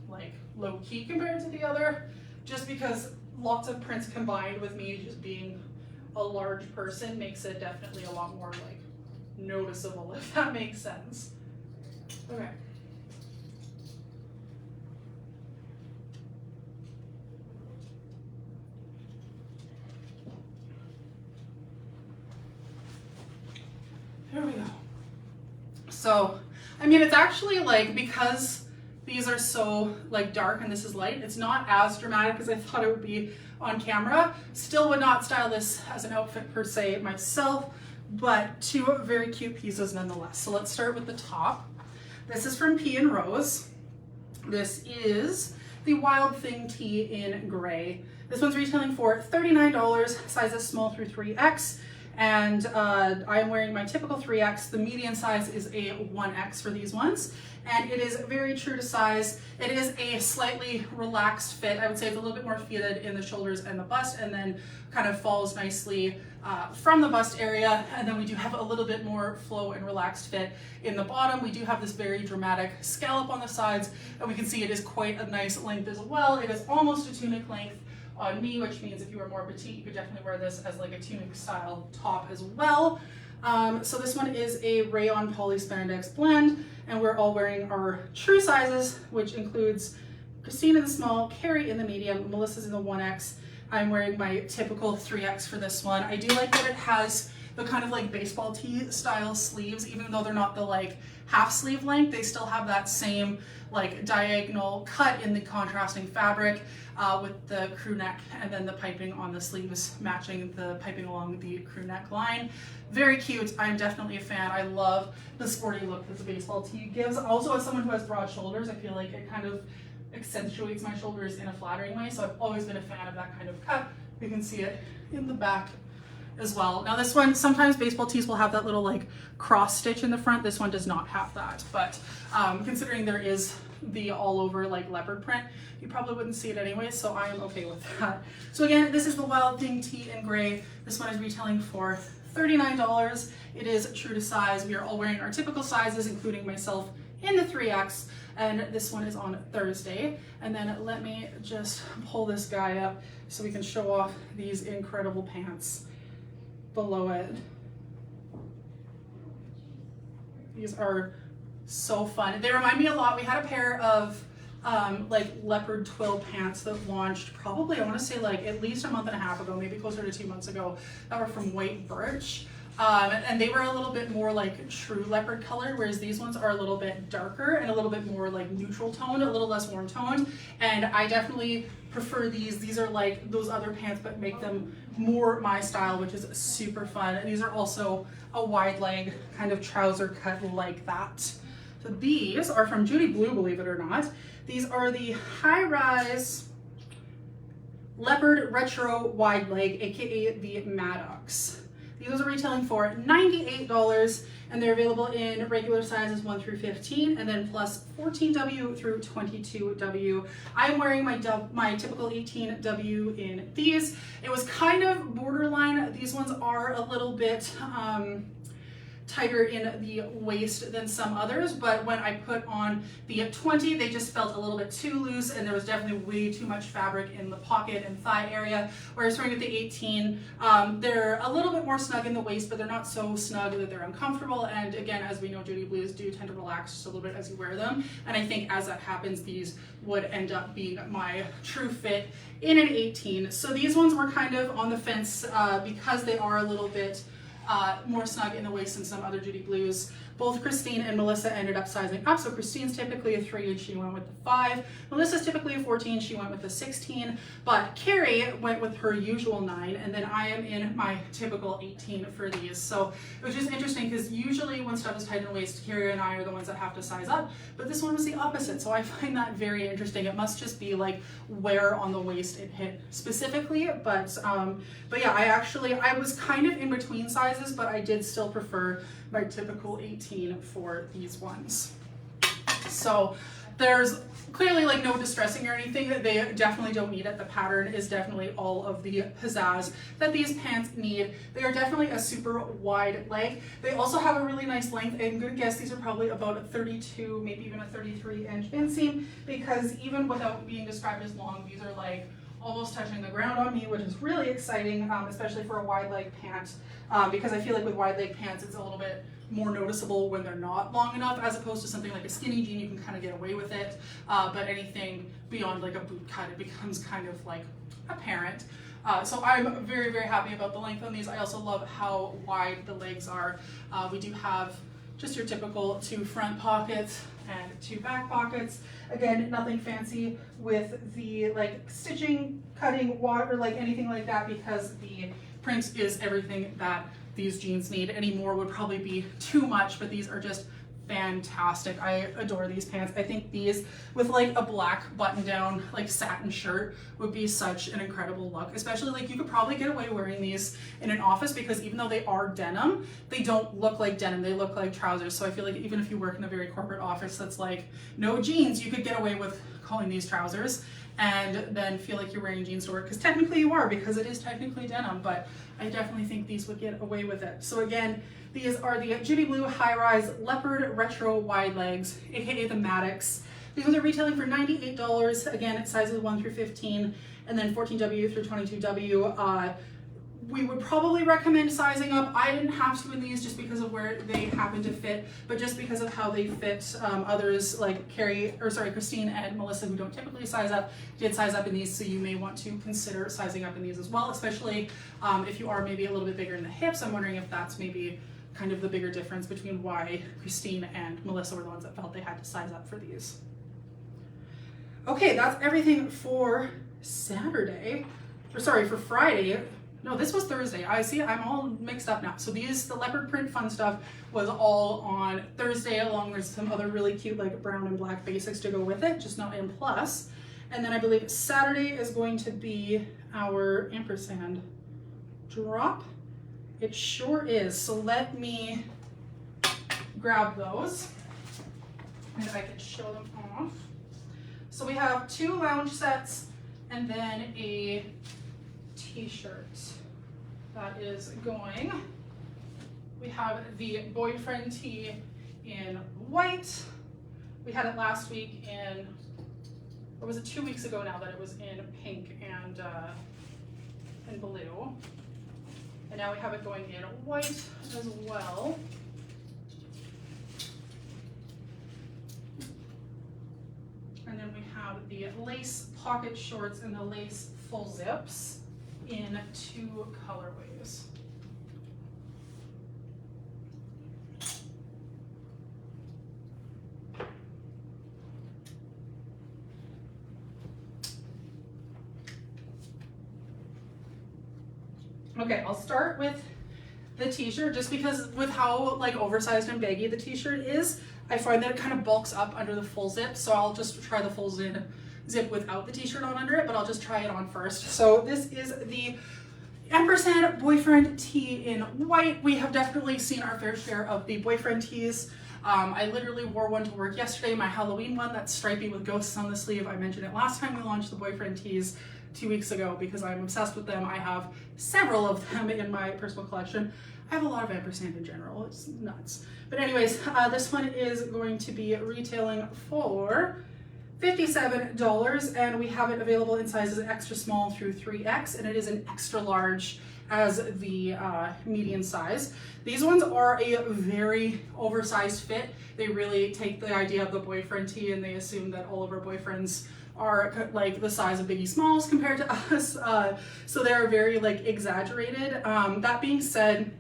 like low key compared to the other, just because lots of prints combined with me just being a large person makes it definitely a lot more like noticeable, if that makes sense. Okay. There we go. So, I mean, it's actually like, because these are so like dark and this is light, it's not as dramatic as I thought it would be on camera. Still would not style this as an outfit per se myself, but two very cute pieces nonetheless. So let's start with the top. This is from P & Rose. This is the Wild Thing tee in gray. This one's retailing for $39, sizes small through 3X. And I am wearing my typical 3X. The median size is a 1X for these ones. And it is very true to size. It is a slightly relaxed fit. I would say it's a little bit more fitted in the shoulders and the bust, and then kind of falls nicely from the bust area. And then we do have a little bit more flow and relaxed fit in the bottom. We do have this very dramatic scallop on the sides, and we can see it is quite a nice length as well. It is almost a tunic length on me, which means if you were more petite, you could definitely wear this as like a tunic style top as well. So this one is a rayon poly spandex blend, and we're all wearing our true sizes, which includes Christine in the small, Carrie in the medium, Melissa's in the 1X. I'm wearing my typical 3X for this one. I do like that it has the kind of like baseball tee style sleeves, even though they're not the like half sleeve length, they still have that same like diagonal cut in the contrasting fabric with the crew neck, and then the piping on the sleeves matching the piping along the crew neck line. Very cute. I'm definitely a fan. I love the sporty look that the baseball tee gives. Also, as someone who has broad shoulders, I feel like it kind of accentuates my shoulders in a flattering way, so I've always been a fan of that kind of cut. You can see it in the back as well. Now this one, sometimes baseball tees will have that little like cross stitch in the front. This one does not have that, but considering there is the all over like leopard print, you probably wouldn't see it anyway, so I am okay with that. So again, this is the Wild Thing tee in gray. This one is retailing for $39. It is true to size. We are all wearing our typical sizes, including myself in the 3X, and this one is on Thursday. And then let me just pull this guy up so we can show off these incredible pants below it. These are so fun. They remind me a lot. We had a pair of like leopard twill pants that launched probably, I want to say like at least a month and a half ago, maybe closer to 2 months ago, that were from White Birch. And they were a little bit more like true leopard color, whereas these ones are a little bit darker and a little bit more like neutral toned, a little less warm toned. And I definitely prefer these. These are like those other pants, but make them more my style, which is super fun. And these are also a wide leg kind of trouser cut like that. So these are from Judy Blue, believe it or not. These are the high rise leopard retro wide leg, aka the Maddox. These are retailing for $98, and they're available in regular sizes 1 through 15, and then plus 14W through 22W. I'm wearing my typical 18W in these. It was kind of borderline. These ones are a little bit tighter in the waist than some others, but when I put on the 20, they just felt a little bit too loose, and there was definitely way too much fabric in the pocket and thigh area. Whereas wearing with the 18, they're a little bit more snug in the waist, but they're not so snug that they're uncomfortable. And again, as we know, Judy Blues do tend to relax just a little bit as you wear them. And I think as that happens, these would end up being my true fit in an 18. So these ones were kind of on the fence because they are a little bit more snug in the waist than some other Judy Blues. Both Christine and Melissa ended up sizing up. So Christine's typically a 3 and she went with the 5. Melissa's typically a 14, she went with the 16. But Carrie went with her usual 9, and then I am in my typical 18 for these. So it was just interesting because usually when stuff is tight in the waist, Carrie and I are the ones that have to size up. But this one was the opposite. So I find that very interesting. It must just be like where on the waist it hit specifically. But yeah, I was kind of in between sizes, but I did still prefer my typical 18 for these ones. So there's clearly like no distressing or anything that they definitely don't need it. The pattern is definitely all of the pizzazz that these pants need. They are definitely a super wide leg. They also have a really nice length. I'm gonna guess these are probably about a 32, maybe even a 33-inch inseam, because even without being described as long, these are like almost touching the ground on me, which is really exciting, especially for a wide leg pant, because I feel like with wide leg pants, it's a little bit more noticeable when they're not long enough, as opposed to something like a skinny jean, you can kind of get away with it, but anything beyond like a boot cut, it becomes kind of like apparent. So I'm very, very happy about the length on these. I also love how wide the legs are. We do have just your typical 2 front pockets and 2 back pockets. Again, nothing fancy with the like stitching, cutting, water, like anything like that, because the print is everything that these jeans need. Any more would probably be too much, but these are just fantastic. I adore these pants. I think these with like a black button down like satin shirt would be such an incredible look, especially like you could probably get away wearing these in an office, because even though they are denim, they don't look like denim, they look like trousers. So I feel like even if you work in a very corporate office that's like no jeans, you could get away with calling these trousers and then feel like you're wearing jeans to work, because technically you are, because it is technically denim, but I definitely think these would get away with it. So again, these are the Judy Blue High Rise Leopard Retro Wide Legs, aka the Maddox. These ones are retailing for $98. Again, sizes 1 through 15, and then 14W through 22W. We would probably recommend sizing up. I didn't have to in these just because of where they happen to fit, but just because of how they fit. Others like Christine and Melissa, who don't typically size up, did size up in these, so you may want to consider sizing up in these as well, especially if you are maybe a little bit bigger in the hips. I'm wondering if that's maybe kind of the bigger difference between why Christine and Melissa were the ones that felt they had to size up for these. Okay, that's everything for Saturday, or sorry, for Friday. No, this was Thursday. I see, I'm all mixed up now. So the leopard print fun stuff was all on Thursday, along with some other really cute like brown and black basics to go with it, just not in plus. And then I believe Saturday is going to be our ampersand drop. It sure is. So let me grab those and I can show them off. So we have 2 lounge sets and then a t-shirt that is going. We have the boyfriend tee in white. We had it last week in, or was it 2 weeks ago now that it was in pink and blue. And now we have it going in white as well. And then we have the lace pocket shorts and the lace full zips in 2 colorways. Okay, I'll start with the t-shirt just because with how like oversized and baggy the t-shirt is, I find that it kind of bulks up under the full zip. So I'll just try the full zip without the t-shirt on under it, but I'll just try it on first. So this is the ampersand boyfriend tee in white. We have definitely seen our fair share of the boyfriend tees. I literally wore one to work yesterday, my Halloween one that's stripy with ghosts on the sleeve. I mentioned it last time we launched the boyfriend tees 2 weeks ago because I'm obsessed with them. I have several of them in my personal collection. I have a lot of ampersand in general, it's nuts. But anyways, this one is going to be retailing for $57, and we have it available in sizes extra small through 3X, and it is an extra large as the median size. These ones are a very oversized fit. They really take the idea of the boyfriend tee and they assume that all of our boyfriends are like the size of Biggie Smalls compared to us. So they're very like exaggerated. That being said,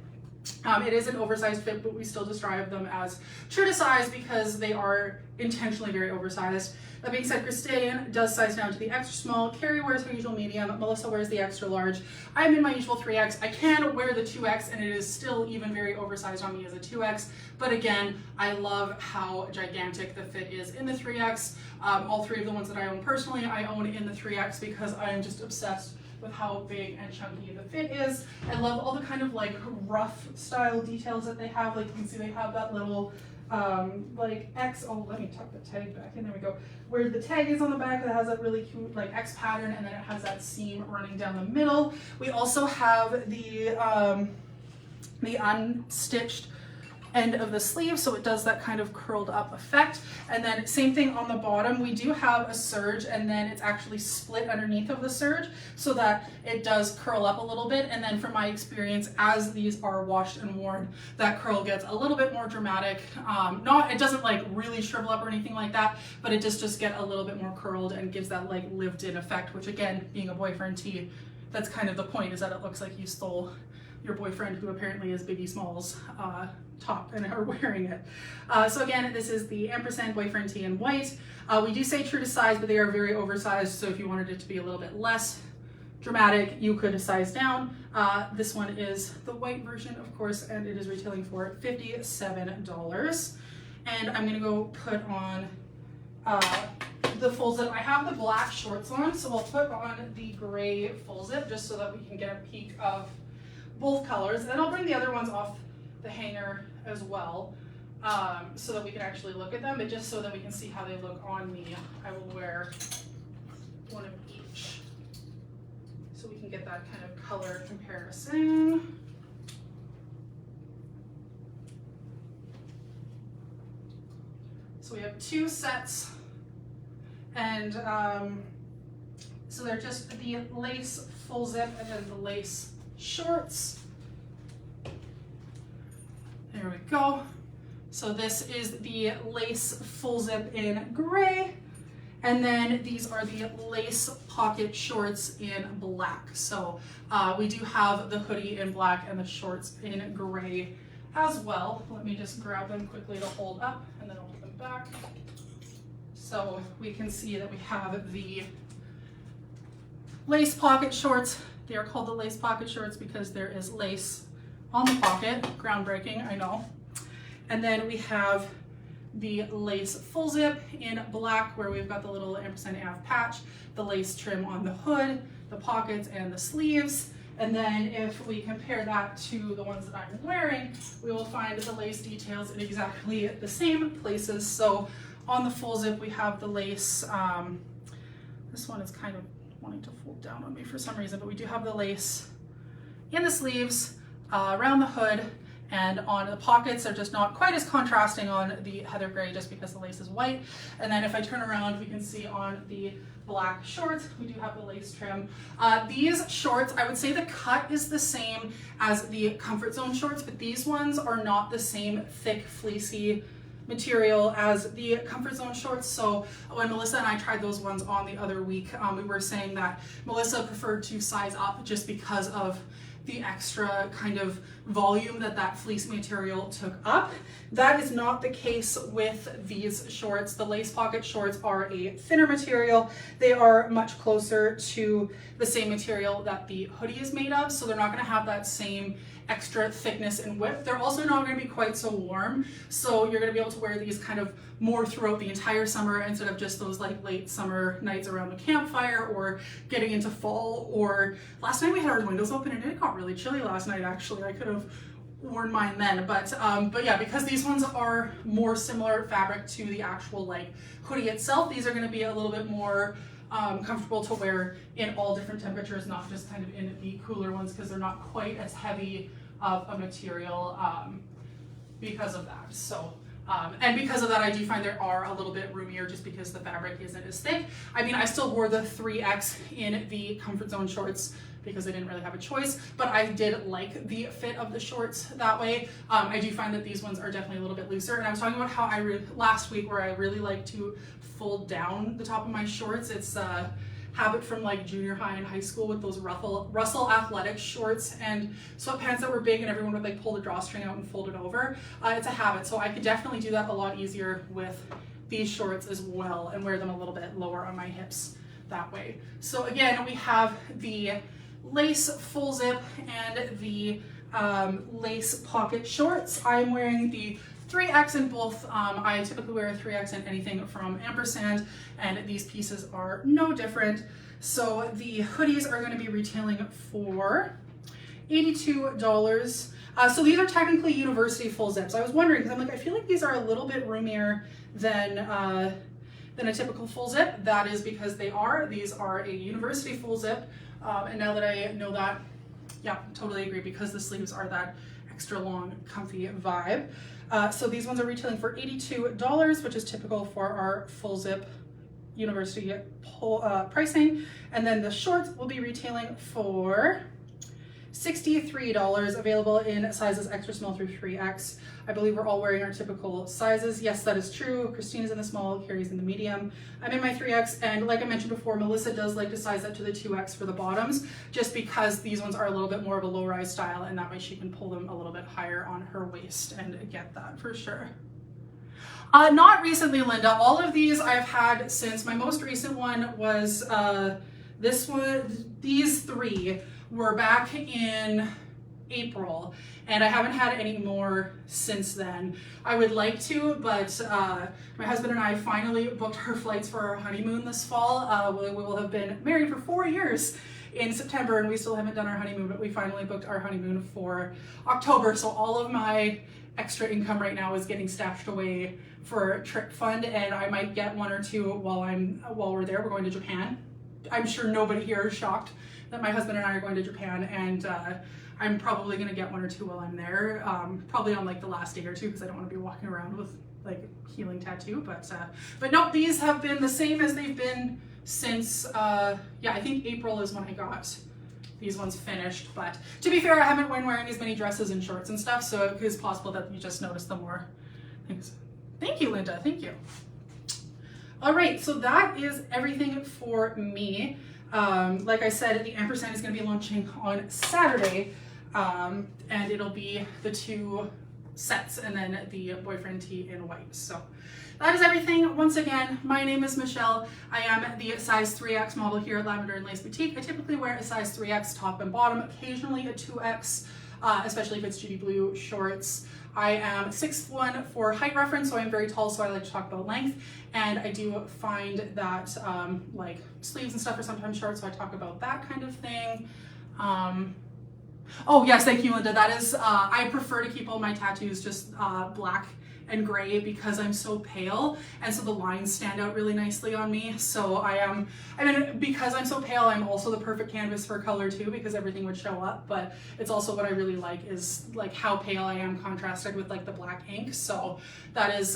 it is an oversized fit, but we still describe them as true to size because they are intentionally very oversized. That being said, Christine does size down to the extra small. Carrie wears her usual medium. Melissa wears the extra large. I'm in my usual 3X. I can wear the 2X and it is still even very oversized on me as a 2X. But again, I love how gigantic the fit is in the 3X. All three of the ones that I own personally, I own in the 3X because I am just obsessed with how big and chunky the fit is. I love all the kind of like rough style details that they have. Like you can see they have that little like X, oh let me tuck the tag back in, there we go, where the tag is on the back that has that really cute like X pattern, and then it has that seam running down the middle. We also have the unstitched end of the sleeve, so it does that kind of curled up effect. And then same thing on the bottom, we do have a serge and then it's actually split underneath of the serge so that it does curl up a little bit. And then from my experience, as these are washed and worn, that curl gets a little bit more dramatic. It doesn't like really shrivel up or anything like that, but it just get a little bit more curled and gives that like lived in effect, which again, being a boyfriend tee, that's kind of the point, is that it looks like you stole your boyfriend, who apparently is Biggie Smalls, top and are wearing it. So again, this is the ampersand boyfriend tee in white. We do say true to size, but they are very oversized, so if you wanted it to be a little bit less dramatic, you could size down. This one is the white version, of course, and it is retailing for $57. And I'm gonna go put on the full zip. I have the black shorts on, so I'll put on the gray full zip just so that we can get a peek of both colors. And then I'll bring the other ones off the hanger as well, so that we can actually look at them, but just so that we can see how they look on me, I will wear one of each so we can get that kind of color comparison. So we have two sets, and so they're just the lace full zip and then the lace shorts. There we go. So this is the lace full zip in gray, and then these are the lace pocket shorts in black. So we do have the hoodie in black and the shorts in gray as well. Let me just grab them quickly to hold up, and then I'll put them back. So we can see that we have the lace pocket shorts. They are called the lace pocket shorts because there is lace on the pocket. Groundbreaking, I know. And then we have the lace full zip in black, where we've got the little ampersand AF patch, the lace trim on the hood, the pockets and the sleeves. And then if we compare that to the ones that I'm wearing, we will find the lace details in exactly the same places. So on the full zip, we have the lace, this one is kind of wanting to fold down on me for some reason, but we do have the lace in the sleeves, around the hood, and on the pockets. They're just not quite as contrasting on the heather gray just because the lace is white. And then if I turn around, we can see on the black shorts, we do have the lace trim. These shorts, I would say the cut is the same as the Comfort Zone shorts, but these ones are not the same thick, fleecy material as the Comfort Zone shorts. So when Melissa and I tried those ones on the other week, we were saying that Melissa preferred to size up just because of the extra kind of volume that fleece material took up. That is not the case with these shorts. The lace pocket shorts are a thinner material. They are much closer to the same material that the hoodie is made of, so they're not going to have that same extra thickness and width. They're also not going to be quite so warm, so you're going to be able to wear these kind of more throughout the entire summer instead of just those like late summer nights around the campfire or getting into fall. Or last night we had our windows open and it got really chilly last night actually. I could have worn mine then, but yeah, because these ones are more similar fabric to the actual like hoodie itself, these are going to be a little bit more comfortable to wear in all different temperatures, not just kind of in the cooler ones, because they're not quite as heavy of a material because of that. So and because of that, I do find they are a little bit roomier just because the fabric isn't as thick. I mean, I still wore the 3X in the Comfort Zone shorts because I didn't really have a choice, but I did like the fit of the shorts that way. I do find that these ones are definitely a little bit looser, and I was talking about how last week where I really like to fold down the top of my shorts. It's a habit from like junior high and high school with those Russell athletic shorts and sweatpants that were big and everyone would like pull the drawstring out and fold it over. It's a habit, so I could definitely do that a lot easier with these shorts as well and wear them a little bit lower on my hips that way. So again, we have the lace full zip and the lace pocket shorts. I'm wearing the 3X in both. I typically wear a 3X in anything from Ampersand, and these pieces are no different. So the hoodies are going to be retailing for $82. So these are technically university full zips. I was wondering because I'm like, I feel like these are a little bit roomier than a typical full zip. That is because they are. These are a university full zip. And now that I know that, yeah, totally agree, because the sleeves are that extra long, comfy vibe. So these ones are retailing for $82, which is typical for our full zip university pricing. And then the shorts will be retailing for $63, available in sizes extra small through 3X. I believe we're all wearing our typical sizes. Yes, that is true. Christine is in the small, Carrie's in the medium. I'm in my 3X, and like I mentioned before, Melissa does like to size up to the 2X for the bottoms, just because these ones are a little bit more of a low-rise style, and that way she can pull them a little bit higher on her waist and get that for sure. Not recently, Linda. All of these I've had since my most recent one was this one. These three were back in April, and I haven't had any more since then. I would like to, but my husband and I finally booked our flights for our honeymoon this fall. We will have been married for 4 years in September, and we still haven't done our honeymoon, but we finally booked our honeymoon for October. So all of my extra income right now is getting stashed away for trip fund, and I might get one or two while we're there. We're going to Japan. I'm sure nobody here is shocked that my husband and I are going to Japan, and I'm probably going to get one or two while I'm there, probably on like the last day or two, because I don't want to be walking around with like healing tattoo, but no, these have been the same as they've been since, yeah, I think April is when I got these ones finished. But to be fair, I haven't been wearing as many dresses and shorts and stuff, so it is possible that you just noticed them more. Thanks. Thank you, Linda, thank you. All right, so that is everything for me. Like I said, the Ampersand is going to be launching on Saturday, and it'll be the 2 sets and then the boyfriend tee in white. So that is everything. Once again, my name is Michelle. I am the size 3X model here at Lavender and Lace Boutique. I typically wear a size 3X top and bottom, occasionally a 2X, especially if it's Judy Blue shorts. I am 6'1" for height reference, so I'm very tall, so I like to talk about length. And I do find that like sleeves and stuff are sometimes short, so I talk about that kind of thing. Oh yes, thank you, Linda. That is, I prefer to keep all my tattoos just black and gray because I'm so pale, and so the lines stand out really nicely on me. So I mean, because I'm so pale, I'm also the perfect canvas for color too, because everything would show up. But it's also what I really like is like how pale I am contrasted with like the black ink. So that is,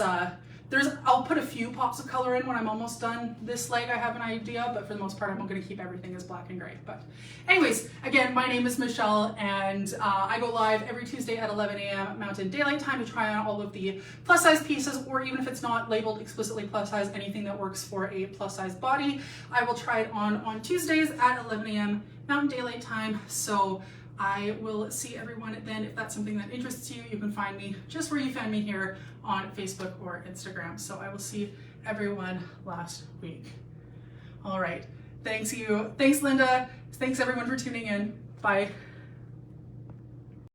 I'll put a few pops of color in when I'm almost done this leg. I have an idea, but for the most part, I'm going to keep everything as black and gray. But anyways, again, my name is Michelle, and I go live every Tuesday at 11 a.m. Mountain Daylight Time to try on all of the plus size pieces, or even if it's not labeled explicitly plus size, anything that works for a plus size body. I will try it on Tuesdays at 11 a.m. Mountain Daylight Time. So I will see everyone then. If that's something that interests you, you can find me just where you found me here on Facebook or Instagram. So I will see everyone last week. All right. Thanks you. Thanks, Linda. Thanks everyone for tuning in. Bye.